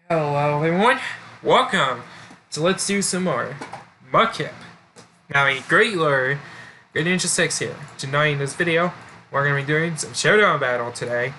Hello everyone, welcome. So let's do some more Mudkip. Now a great lure, Great Ninja 6 here. Tonight in this video, we're going to be doing some showdown battle today.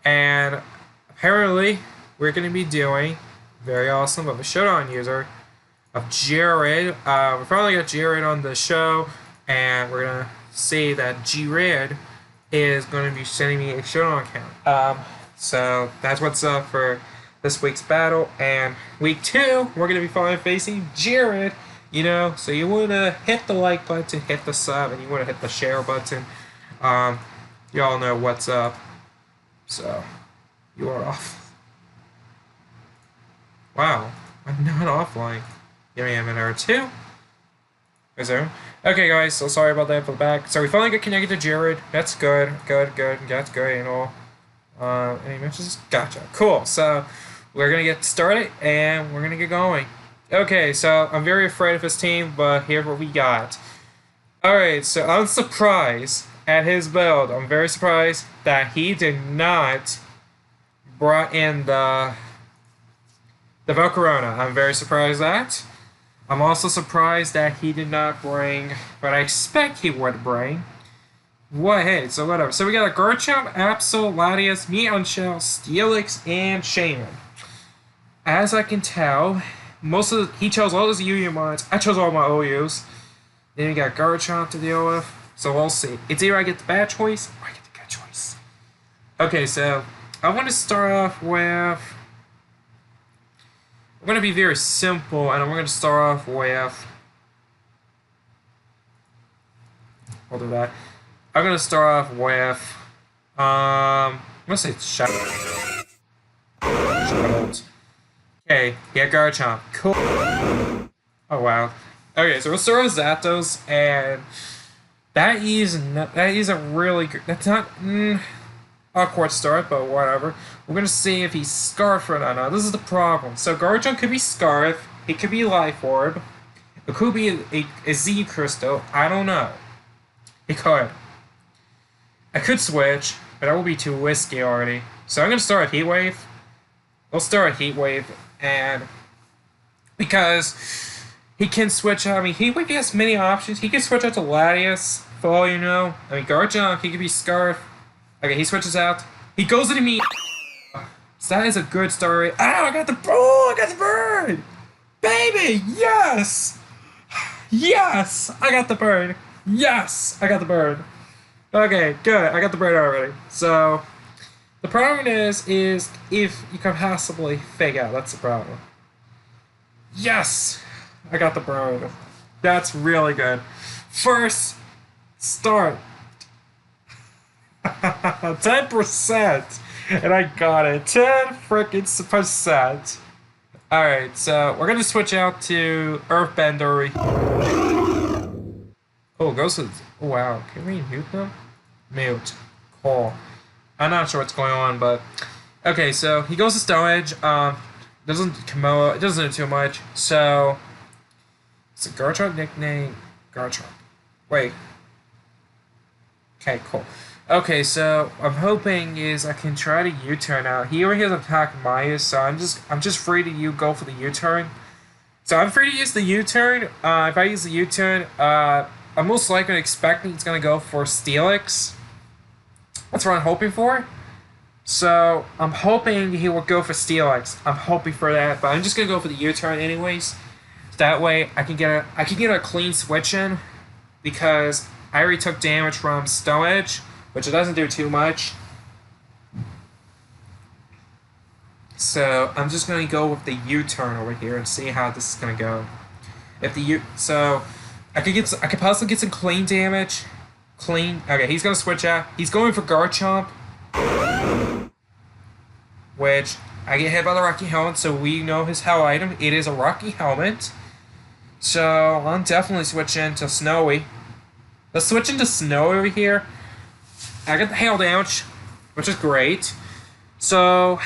And apparently, we're going to be doing very awesome of a showdown user of Jarrid. We finally got Jarrid on the show, and we're going to see that Jarrid is going to be sending me a showdown account. So that's what's up for this week's battle, and week 2 we're gonna be finally facing Jarrid. So you wanna hit the like button, hit the sub, and you wanna hit the share button. You all know what's up. So you are off. Wow, I'm not offline. Give me a minute or two. Is there? Okay, guys. So sorry about that for the back. So we finally got connected to Jarrid. That's good. Good. That's good. Any messages? Gotcha. Cool. So we're gonna get started and we're gonna get going. Okay, so I'm very afraid of his team, but here's what we got. Alright, so I'm surprised at his build. I'm very surprised that he did not brought in the Volcarona. I'm very surprised that. I'm also surprised that he did not bring what I expect he would bring. What? Hey, so whatever. So we got a Garchomp, Absol, Latias, Meowscale, Steelix, and Shaman. As I can tell, he chose all his UU mods. I chose all my OUs. Then we got Garchomp to deal with. So we'll see. It's either I get the bad choice or I get the good choice. Okay, so I want to start off with. We're going to be very simple, and we're going to start off with. We'll do that. I'm going to start off with. I'm going to say Shadow. Okay, yeah, Garchomp. Cool. Oh, wow. Okay, so we'll start with Zapdos, and that is a really good. That's not awkward start, but whatever. We're gonna see if he's Scarf or not. Now, this is the problem. So Garchomp could be Scarf. It could be Life Orb. It could be a Z Crystal. I don't know. It could. I could switch, but that would be too risky already. So I'm gonna start a Heat Wave. We'll start a Heat Wave, and because he can switch out. I mean, Heat Wave has many options. He can switch out to Latias, for all you know. I mean, Garchomp, he could be Scarf. Okay, he switches out. He goes into me. So that is a good story. Ow, I got the bird! Baby, yes! Yes! I got the bird. Yes! I got the bird. Okay, good. I got the bird already. So the problem is if you can possibly fake out. That's the problem. Yes! I got the bird. That's really good. First start. 10%! And I got it. 10 freaking percent. Alright, so we're gonna switch out to Earthbender. Oh, Ghost is. Oh, wow. Can we mute them? Mute. Cool. I'm not sure what's going on, but okay. So he goes to Stone Edge. Doesn't Komoa. It doesn't do too much. So it's a Garchomp nickname. Garchomp. Wait. Okay. Cool. Okay. So I'm hoping is I can try to U-turn out. He already has attack Maya, so I'm just free to go for the U-turn. So I'm free to use the U-turn. If I use the U-turn, I'm most likely expecting it's gonna go for Steelix. That's what I'm hoping for. So I'm hoping he will go for Steelix. I'm hoping for that, but I'm just gonna go for the U-turn anyways. That way I can get a clean switch in, because I already took damage from Stone Edge, which it doesn't do too much. So I'm just gonna go with the U-turn over here and see how this is gonna go. So I could possibly get some clean damage. Okay, he's gonna switch out. He's going for Garchomp, which I get hit by the Rocky Helmet, so we know his Hell item. It is a Rocky Helmet. So I'm definitely switching to Snowy. Let's switch into Snowy over here. I got the hail damage, which is great. So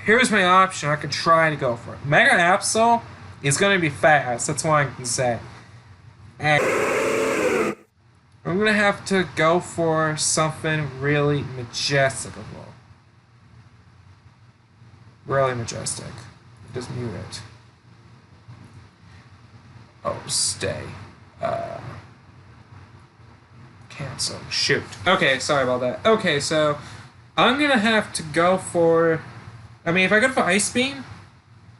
here's my option. I can try to go for it. Mega Absol is gonna be fast. That's what I can say. And I'm gonna have to go for something really majestic. Really majestic. Just mute it. Oh, stay. Cancel. Shoot. Okay, sorry about that. Okay, so I'm gonna have to go for. I mean, if I go for Ice Beam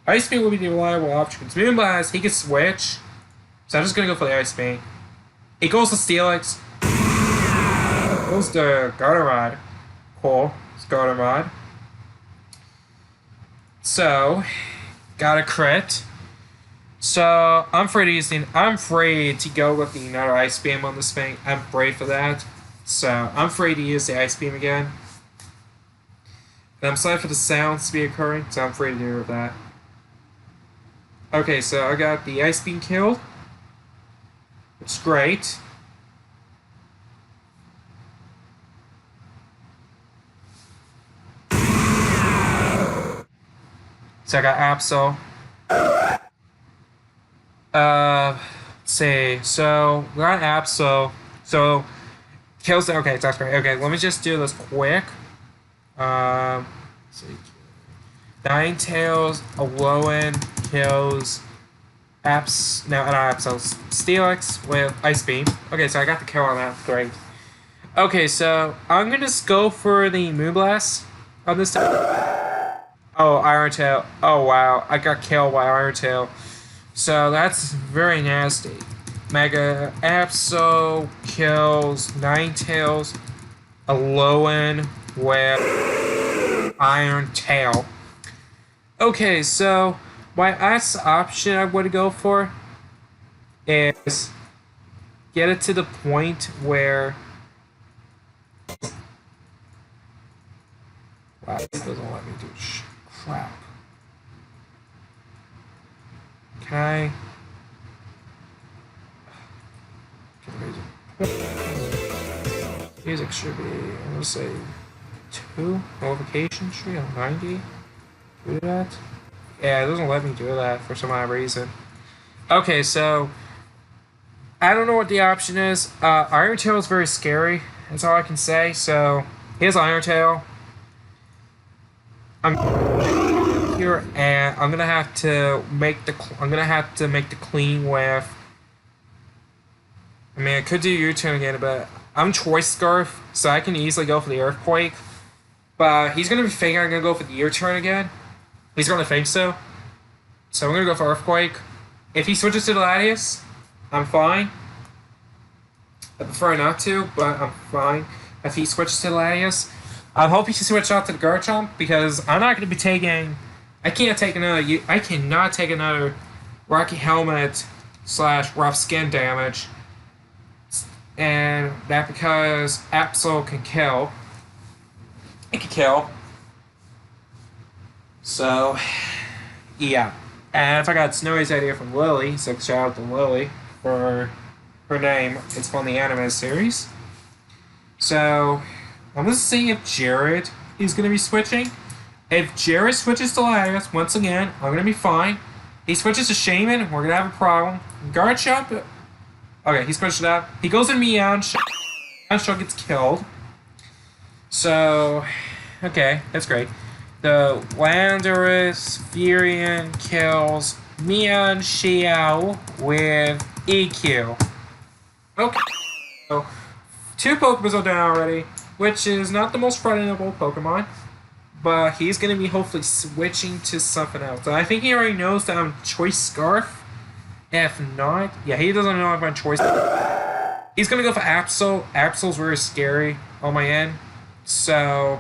will be the reliable option. It's Moonblast, he can switch. So I'm just gonna go for the Ice Beam. It goes to Steelix. It goes to Garderoid. Cool. It's Garderoid. So, got a crit. So, I'm afraid to go with another Ice Beam on this thing. I'm afraid for that. So, I'm afraid to use the Ice Beam again. And I'm sorry for the sounds to be occurring, so I'm afraid to do that. Okay, so I got the Ice Beam killed. It's great. So I got Absol. Let's see. So we got Absol. So kills. Okay, that's great. Okay, let me just do this quick. Let's see. Ninetales, Alolan kills Steelix with Ice Beam. Okay, so I got the kill on that. Great. Okay, so I'm gonna just go for the Moonblast on this time. Oh, Iron Tail. Oh, wow. I got killed by Iron Tail. So that's very nasty. Mega Absol kills Ninetales, Alolan with Iron Tail. Okay, so my last option I would go for is get it to the point where. Wow, this doesn't let me do crap. Can music should be, I'm gonna say 2 notification tree on 90. Do that? Yeah, it doesn't let me do that for some odd reason. Okay, so I don't know what the option is. Iron Tail is very scary. That's all I can say. So here's Iron Tail. I'm here, and I'm gonna have to make the clean with. I mean, I could do U-turn again, but I'm Choice Scarf, so I can easily go for the Earthquake. But he's gonna be thinking I'm gonna go for the U-turn again. He's gonna think so. So I'm gonna go for Earthquake. If he switches to the Latias, I'm fine. I prefer not to, but I'm fine. If he switches to the Latias, I hope he can switch out to the Garchomp, because I'm not gonna be taking. I cannot take another Rocky Helmet / Rough Skin damage. And that because Absol can kill. It can kill. So, yeah. And if I got Snowy's idea from Lily, so shout out to Lily for her name. It's from the anime series. So, I'm going to see if Jarrid is going to be switching. If Jarrid switches to Latias, once again, I'm going to be fine. He switches to Shaman, we're going to have a problem. Garchomp. Okay, he switched it out. He goes in Meowth. Meowth gets killed. So, okay, that's great. The Landorus Furion kills Meowth Xiao with EQ. Okay, so 2 Pokeballs are down already, which is not the most frightenable Pokemon, but he's going to be hopefully switching to something else. And I think he already knows that I'm Choice Scarf. If not, yeah, he doesn't know if I'm Choice. He's going to go for Absol. Absol's very scary on my end, so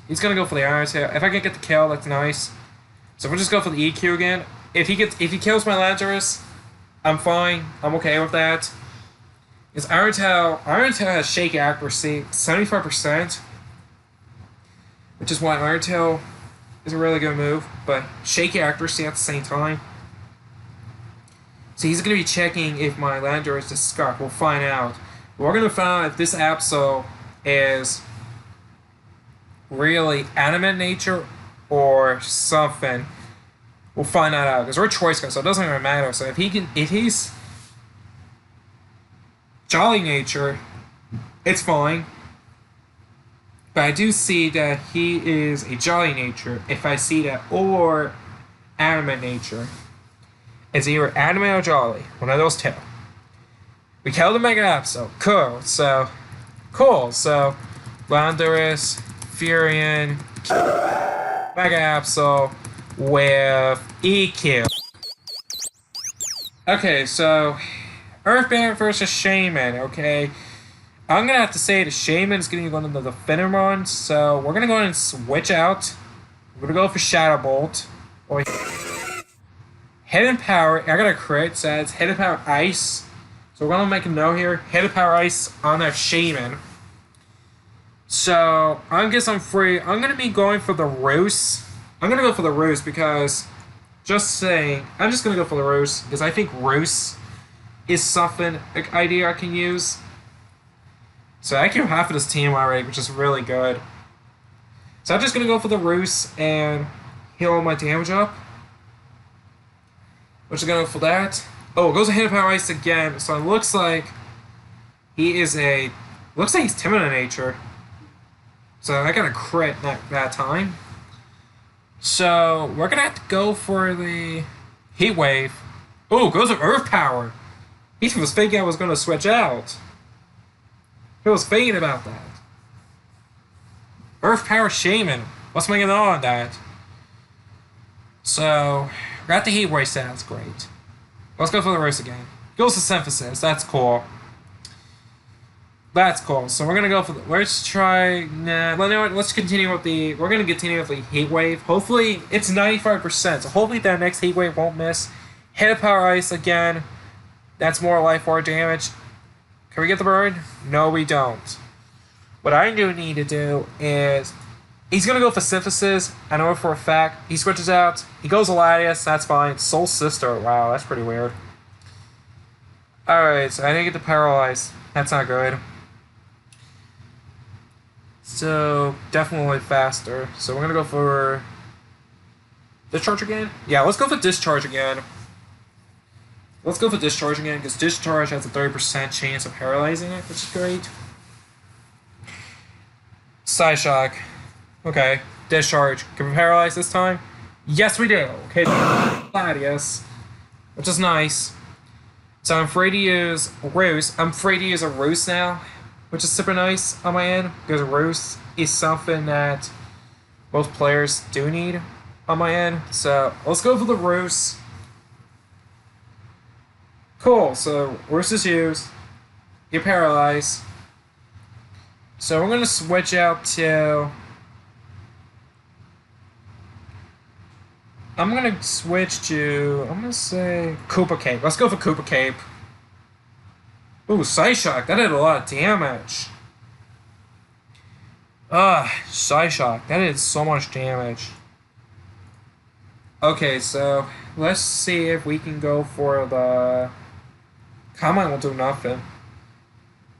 he's going to go for the Iron Tail. If I can get the kill, that's nice. So we'll just go for the EQ again. If he kills my Landorus, I'm fine. I'm okay with that. Because Iron Tail has Shake accuracy, 75%, which is why Iron Tail is a really good move, but Shake accuracy at the same time. So he's going to be checking if my Landorus is Scarf. We'll find out. We're going to find out if this Absol is really animate nature or something. We'll find that out, because we're Choice Scarf, so it doesn't even matter. So if he's Jolly nature, it's fine. But I do see that he is a Jolly nature. If I see that, or adamant nature. It's either adamant or jolly. One of those two. We killed the Mega Absol. Cool. So, Landorus, Furion, Mega Absol with EQ. Okay, so Earthband versus Shaman, okay? I'm gonna have to say the Shaman's gonna go into the Finneron, so we're gonna go ahead and switch out. We're gonna go for Shadow Bolt. Or Hidden Power, I got a crit, so it's Hidden Power Ice. So we're gonna make a note here. Hidden Power Ice on that Shaman. So, I guess I'm free. I'm gonna be going for the Roost. I'm gonna go for the Roost because, just saying, I'm just gonna go for the Roost because I think Roost is something, an idea I can use. So I killed half of this team already, which is really good. So I'm just gonna go for the Roost and heal all my damage up. Which is gonna go for that. Oh, it goes to Hidden Power Ice again. So it looks like he's timid in nature. So I got a crit that time. So we're gonna have to go for the Heat Wave. Oh, it goes to Earth Power. He was thinking I was gonna switch out. He was thinking about that. Earth Power Shaman. What's making on that? So, got the Heat Wave stats, great. Let's go for the Roost again. Goes to Synthesis, that's cool. That's cool. So we're gonna go for the, let's try, let's continue with the, we're gonna continue with the Heat Wave. Hopefully, it's 95%, so hopefully that next Heat Wave won't miss. Hit a Power Ice again. That's more life or damage. Can we get the burn? No, we don't. What I do need to do is, he's going to go for Synthesis. I know for a fact. He switches out. He goes Altarias. That's fine. Soul Sister. Wow, that's pretty weird. Alright, so I didn't get the Paralyze. That's not good. So, definitely faster. So we're going to go for Discharge again? Yeah, let's go for Discharge again. Let's go for Discharge again, because Discharge has a 30% chance of paralyzing it, which is great. Psyshock. Okay, Discharge. Can we paralyze this time? Yes, we do. Okay, Gladius, which is nice. So I'm free to use Roost. I'm free to use a Roost now, which is super nice on my end, because Roost is something that most players do need on my end. So let's go for the Roost. Cool, so Roost is used. You're paralyzed. So we're going to switch out to... I'm going to switch to... I'm going to say Koopa Cape. Let's go for Koopa Cape. Ooh, Psyshock. That did a lot of damage. Psyshock. That did so much damage. Okay, so let's see if we can go for the... Comment will do nothing.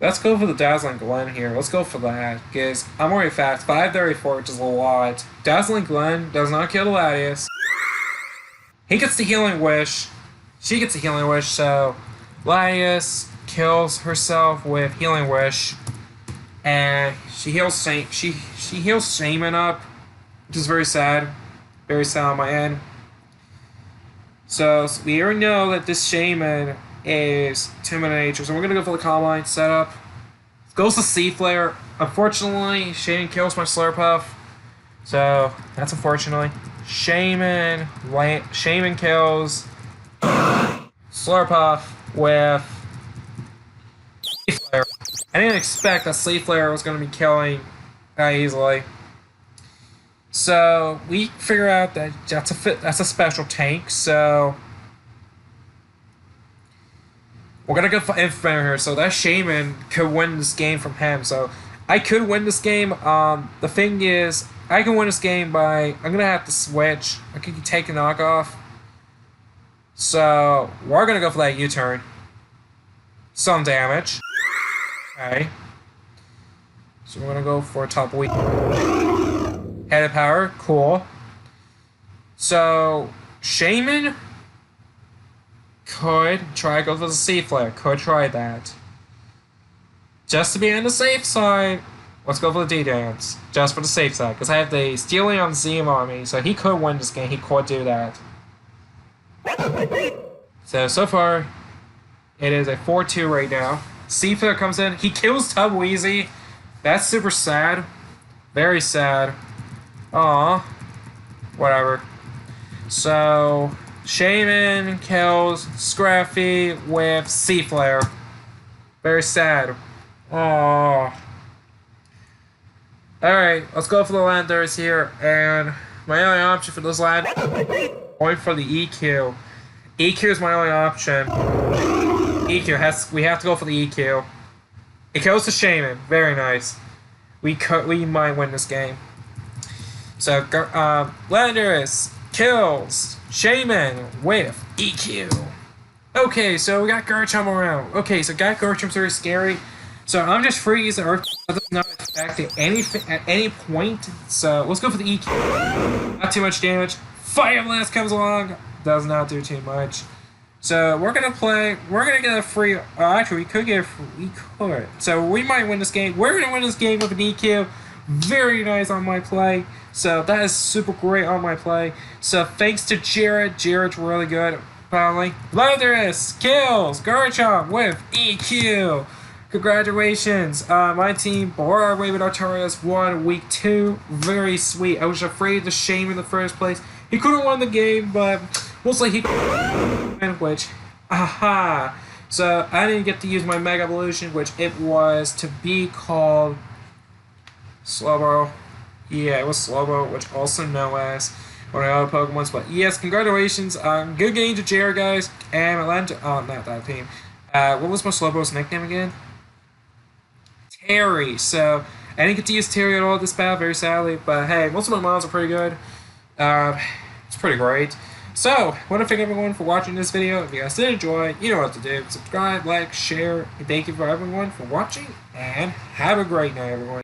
Let's go for the Dazzling Glen here. Let's go for that, because I'm already fast. 534, which is a lot. Dazzling Glen does not kill Latias. He gets the Healing Wish. She gets the Healing Wish, so Latias kills herself with Healing Wish. And she heals Shaman up, which is very sad. Very sad on my end. So we already know that this Shaman is timid in nature, so we're gonna go for the Combine setup. Goes to Sea Flare. Unfortunately, Shaman kills my Slurpuff, so that's unfortunately. Shaman kills Slurpuff with Sea Flare. I didn't expect that Sea Flare was gonna be killing that easily. So we figure out that that's a special tank, so we're gonna go for Inferno here, so that Shaman could win this game from him. So I could win this game. The thing is, I can win this game by, I'm gonna have to switch. I could take a knockoff. So we're gonna go for that U-turn. Some damage. Okay. So we're gonna go for a top weak. Headed power, cool. So Shaman could try to go for the Sea Flare. Could try that. Just to be on the safe side, let's go for the D-Dance. Just for the safe side. Because I have the Steelion Zima on me, so he could win this game. He could do that. So far, it is a 4-2 right now. Seafair comes in. He kills Tubweezy. That's super sad. Very sad. Aw. Whatever. So, Shaman kills Scruffy with Sea Flare. Very sad. Aww. Alright, let's go for the Landers here. And my only option for this land, going for the EQ. EQ is my only option. We have to go for the EQ. It goes to Shaman. Very nice. We might win this game. So, Landers kills Shaman with EQ. Okay, so we got Garchomp around. Okay, so Garchomp's very scary. So I'm just freeze the Earth. That does not affect it at any point. So let's go for the EQ. Not too much damage. Fire Blast comes along. Does not do too much. So we're gonna get a free. Actually, we could get a free. We could. So we might win this game. We're gonna win this game with an EQ. Very nice on my play. So that is super great on my play. So thanks to Jarrid. Jarrid's really good. Finally, Blunderous kills Garchomp with EQ. Congratulations. My team, Blarraven with Altarias, won week 2. Very sweet. I was afraid to shame in the first place. He could have won the game, but mostly he which, aha. So I didn't get to use my Mega Evolution, which it was to be called Slowbro. Yeah, it was Slowbro, which also known as one of the other Pokemons. But yes, congratulations. Good game to Jarrid, guys. And Atlanta. Oh, not that team. What was my Slowbro's nickname again? Terry. So I didn't get to use Terry at all this battle, very sadly. But hey, most of my models are pretty good. It's pretty great. So, I want to thank everyone for watching this video. If you guys did enjoy, you know what to do. Subscribe, like, share, and thank you for everyone for watching. And have a great night, everyone.